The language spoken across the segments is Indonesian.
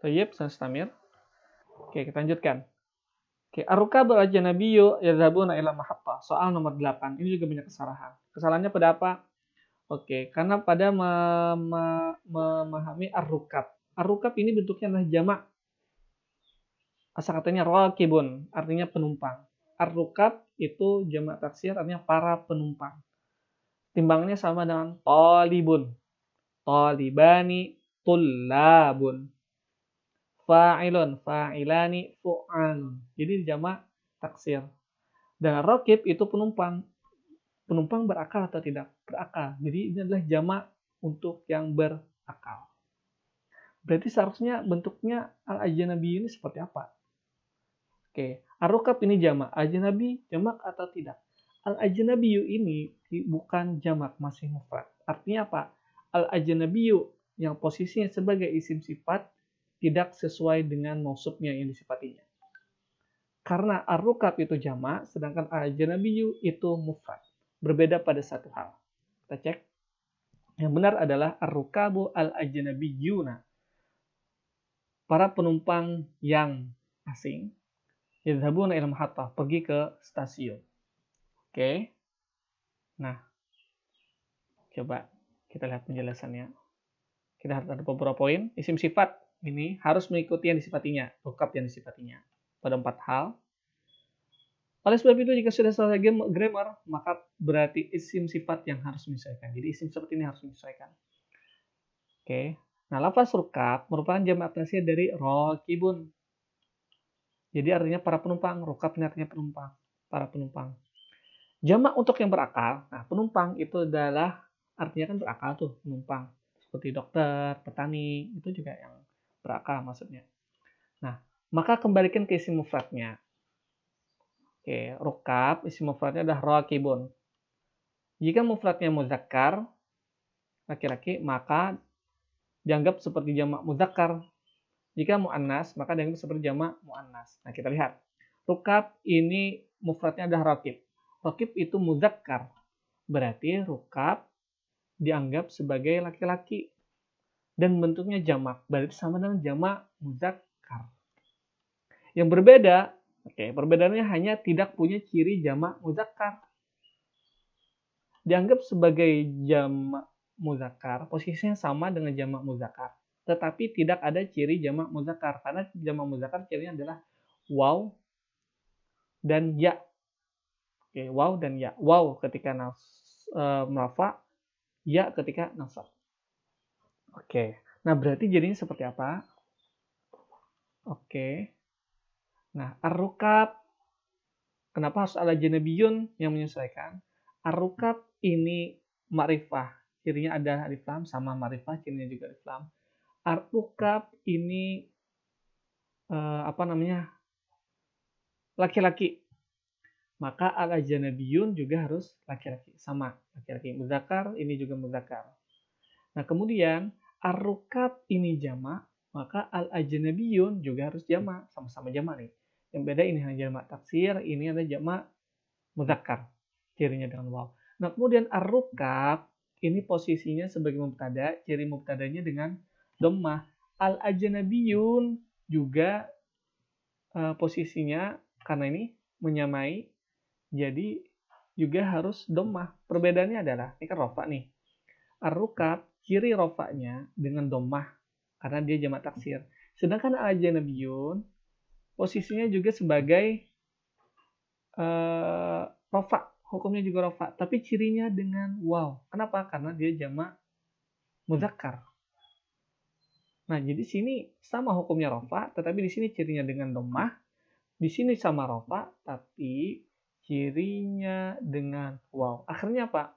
Thayyib, Mustamir. Oke, kita lanjutkan. Oke, ar-rukab al-ajnabiyyu yadhabuna ila mahabbah. Soal nomor 8. Ini juga banyak kesalahan. Kesalahannya pada apa? Oke, karena pada memahami ar-rukab. Ar-rukab ini bentuknya adalah jamak. Asal katanya rakibun, artinya penumpang. Ar-rukab itu jamak taksir, artinya para penumpang. Timbangannya sama dengan talibun. Talibani, tullabun. Fa'ilun, fa'ilani, fu'alun. Jadi jamak taksir. Dan rakib itu penumpang. Penumpang berakal atau tidak? Berakal. Jadi ini adalah jamak untuk yang berakal. Berarti seharusnya bentuknya al-ajnabi ini seperti apa? Oke, ar-rukab ini jamak. Ajnabi jamak atau tidak? Al-ajnabiyu ini bukan jamak, masih mufrad. Artinya apa? Al-ajnabiyu yang posisinya sebagai isim sifat tidak sesuai dengan mausufnya yang disifatinya. Karena ar-rukab itu jamak, sedangkan al-ajnabiyu itu mufrad. Berbeda pada satu hal. Kita cek. Yang benar adalah ar-rukabu al-ajnabiyuna. Para penumpang yang asing. Yadhabuna ila mahattah, pergi ke stasiun. Oke. Nah, coba kita lihat penjelasannya. Kita harus ada beberapa poin. Isim sifat ini harus mengikuti yang disifatinya, rukab yang disifatinya. Pada 4 hal. Oleh sebab itu, jika sudah selesai grammar, maka berarti isim sifat yang harus menyesuaikan. Jadi isim sifat ini harus menyesuaikan. Oke. Nah, lafaz rukab merupakan jamak taksir dari rakibun. Jadi artinya para penumpang, rukab ini artinya penumpang, para penumpang. Jamak untuk yang berakal. Nah, penumpang itu adalah artinya kan berakal tuh, penumpang. Seperti dokter, petani, itu juga yang berakal maksudnya. Nah, maka kembalikan ke isim mufradnya. Oke, rukab, isim mufradnya adalah rakibun. Jika mufradnya muzakkar, laki-laki, maka dianggap seperti jamak muzakkar. Jika mu'annas, maka dianggap seperti jamak mu'annas. Nah, kita lihat. Rukab ini mufradnya adalah rakib. Rakib itu muzakkar. Berarti rukab dianggap sebagai laki-laki. Dan bentuknya jamak. Berarti sama dengan jamak muzakkar. Yang berbeda, perbedaannya hanya tidak punya ciri jamak muzakkar. Dianggap sebagai jamak muzakkar, posisinya sama dengan jamak muzakkar. Tetapi tidak ada ciri jamak muzakkar. Karena jamak muzakkar cirinya adalah waw dan ya. Oke, waw dan ya. Waw ketika merafa, ya ketika nasab. Oke. Nah, berarti jadinya seperti apa? Oke. Nah, ar-rukab. Kenapa harus al-ajnabiyun yang menyesuaikan? Ar-rukab ini ma'rifah. Cirinya ada alif lam, sama ma'rifah cirinya juga alif lam. Ar-rukab ini laki-laki. Maka al-ajnabiyun juga harus laki-laki, sama laki-laki. Muzakkar ini juga muzakkar. Nah, kemudian ar-rukab ini jamak, maka al-ajnabiyun juga harus jamak, sama-sama jamak nih. Yang beda ini hanya jamak taksir, ini ada jamak muzakkar. Cirinya dengan waw. Nah, kemudian ar-rukab ini posisinya sebagai mubtada, ciri mubtadanya dengan dhammah. Al-ajnabiyun juga posisinya karena ini menyamai, jadi juga harus dhammah. Perbedaannya adalah, ini kan rofa nih. Ar-rukab, ciri rofanya dengan dhammah karena dia jamak taksir. Sedangkan al-ajnabiyun posisinya juga sebagai rofa, hukumnya juga rofa, tapi cirinya dengan waw. Kenapa? Karena dia jamak muzakkar. Nah, jadi sini sama hukumnya rofa, tetapi di sini cirinya dengan dhammah. Di sini sama rofa, tapi cirinya dengan waw. Akhirnya apa?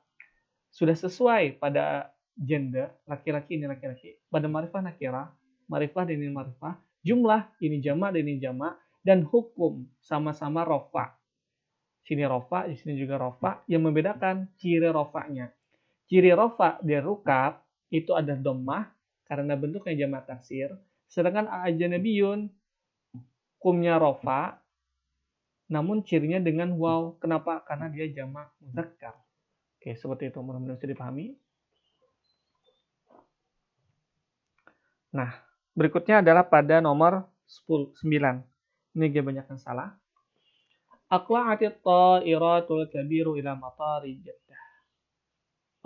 Sudah sesuai pada gender, laki-laki ini laki-laki. Pada ma'rifah nakirah, ma'rifah dan ini ma'rifah. Jumlah ini jamak dan ini jamak. Dan hukum sama-sama rofa. Sini rofa, di sini juga rofa. Yang membedakan ciri rofanya. Ciri rofa dari rukab itu ada dhammah karena bentuknya jamak taksir. Sedangkan al-ajnabiyun hukumnya rofa, namun cirinya dengan waw. Kenapa? Karena dia jamak muzakkar. Oke, seperti itu. Mudah-mudahan bisa dipahami. Nah, Berikutnya adalah pada nomor 9. Ini dia banyak yang salah. Aqla'atit ta'iratul kabiru ila matari Jeddah.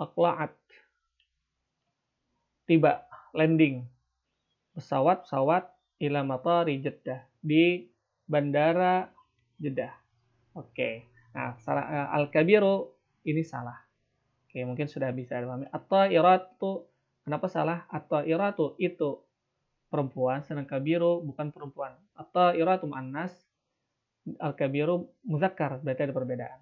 Aqla'at, tiba, landing. Pesawat ila matari Jeddah, di bandara Jeddah. Oke. Nah, salah, al-kabiru ini salah. Oke, mungkin sudah bisa dipahami. At-ta'iratu, kenapa salah? At-ta'iratu itu perempuan, sedangkan kabiru bukan perempuan. At-ta'iratu muannas, al-kabiru muzakkar, berarti ada perbedaan.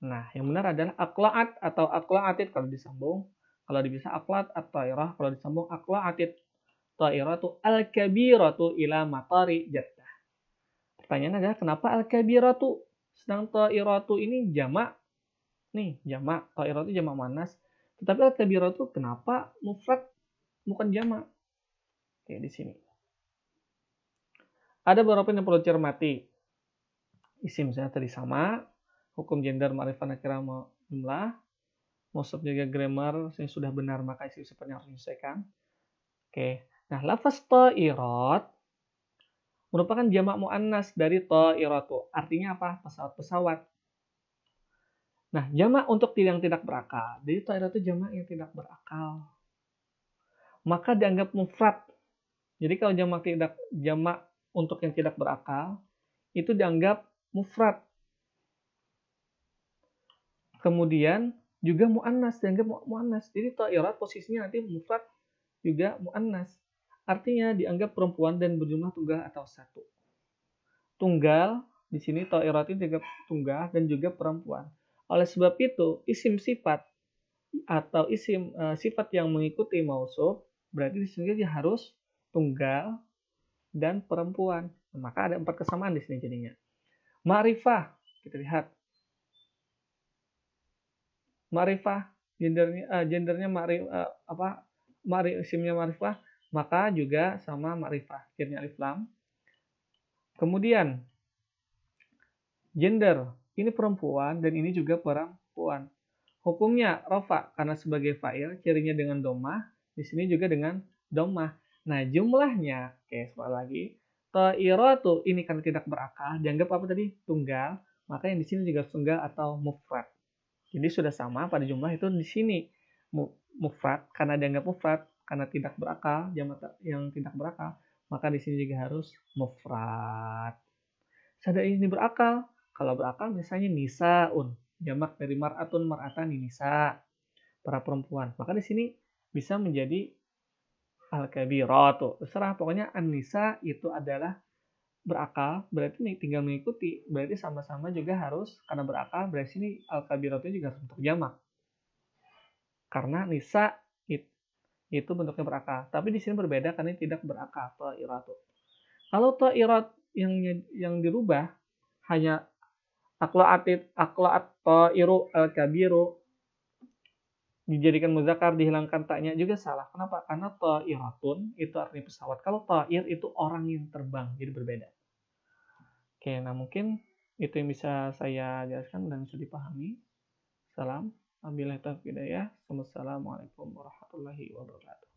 Nah, yang benar adalah aqla'at atau aqla'atit kalau disambung. Kalau bisa aqla'at at-ta'irah, kalau disambung aqla'atit ta'iratu al-kabiratu ila matari Jeddah. Pertanyaannya adalah kenapa al-kabiratu? Sedang ta'iratu ini jamak. Nih, jamak. Ta'iratu jamak muannas. Tetapi al-kabiratu kenapa mufrad bukan jamak? Oke, di sini. Ada beberapa yang perlu cermati. Isim saya tadi sama. Hukum gender ma'rifah nakirah jumlah. Mausuf juga grammar yang sudah benar maka isim seperti harus disesuaikan. Oke. Nah, lafaz ta'irat merupakan jamak muannas dari ta'iratu. Artinya apa? Pesawat-pesawat. Nah, jamak untuk yang tidak berakal. Jadi ta'iratu jamak yang tidak berakal. Maka dianggap mufrad. Jadi kalau jamak untuk yang tidak berakal itu dianggap mufrad. Kemudian juga muannas, dianggap muannas. Jadi ta'irat posisinya nanti mufrad juga muannas. Artinya dianggap perempuan dan berjumlah tunggal atau satu. Tunggal di sini ta'irat ini dianggap tunggal dan juga perempuan. Oleh sebab itu, isim sifat atau isim sifat yang mengikuti mausuf berarti di sini dia harus tunggal dan perempuan. Maka ada 4 kesamaan di sini jadinya. Ma'rifah, kita lihat. Ma'rifah gendernya isimnya ma'rifah, maka juga sama ma'rifah, akhirnya alif lam. Kemudian gender ini perempuan dan ini juga perempuan. Hukumnya rafa karena sebagai fa'il, cirinya dengan dhammah, di sini juga dengan dhammah. Nah, jumlahnya, oke, sekali lagi, ta'iratu ini karena tidak berakal, dianggap apa tadi? Tunggal, maka yang di sini juga tunggal atau mufrad. Jadi sudah sama pada jumlah itu di sini mufrad karena dianggap mufrad karena tidak berakal, jamak yang tidak berakal, maka di sini juga harus mufrad. Sadar ini berakal. Kalau berakal misalnya nisaun, jamak dari mar'atun, mar'atani, nisa, para perempuan. Maka di sini bisa menjadi al-kabiratu. Terserah, pokoknya an-nisa itu adalah berakal, berarti tinggal mengikuti. Berarti sama-sama juga harus, karena berakal, berarti ini al-kabiratu juga harus bentuk jamak. Karena nisa itu bentuknya berakal. Tapi di sini berbeda karena ini tidak berakal, ta'iratu. Kalau ta'irat yang dirubah hanya aqla'at ta'iru al-kabiru dijadikan muzakkar, dihilangkan taknya juga salah. Kenapa? Karena ta'iratun itu artinya pesawat. Kalau ta'ir itu orang yang terbang, jadi berbeda. Oke, nah mungkin itu yang bisa saya jelaskan dan bisa dipahami. Salam. Wabillahi taufiq hidayah. Wassalamualaikum warahmatullahi wabarakatuh.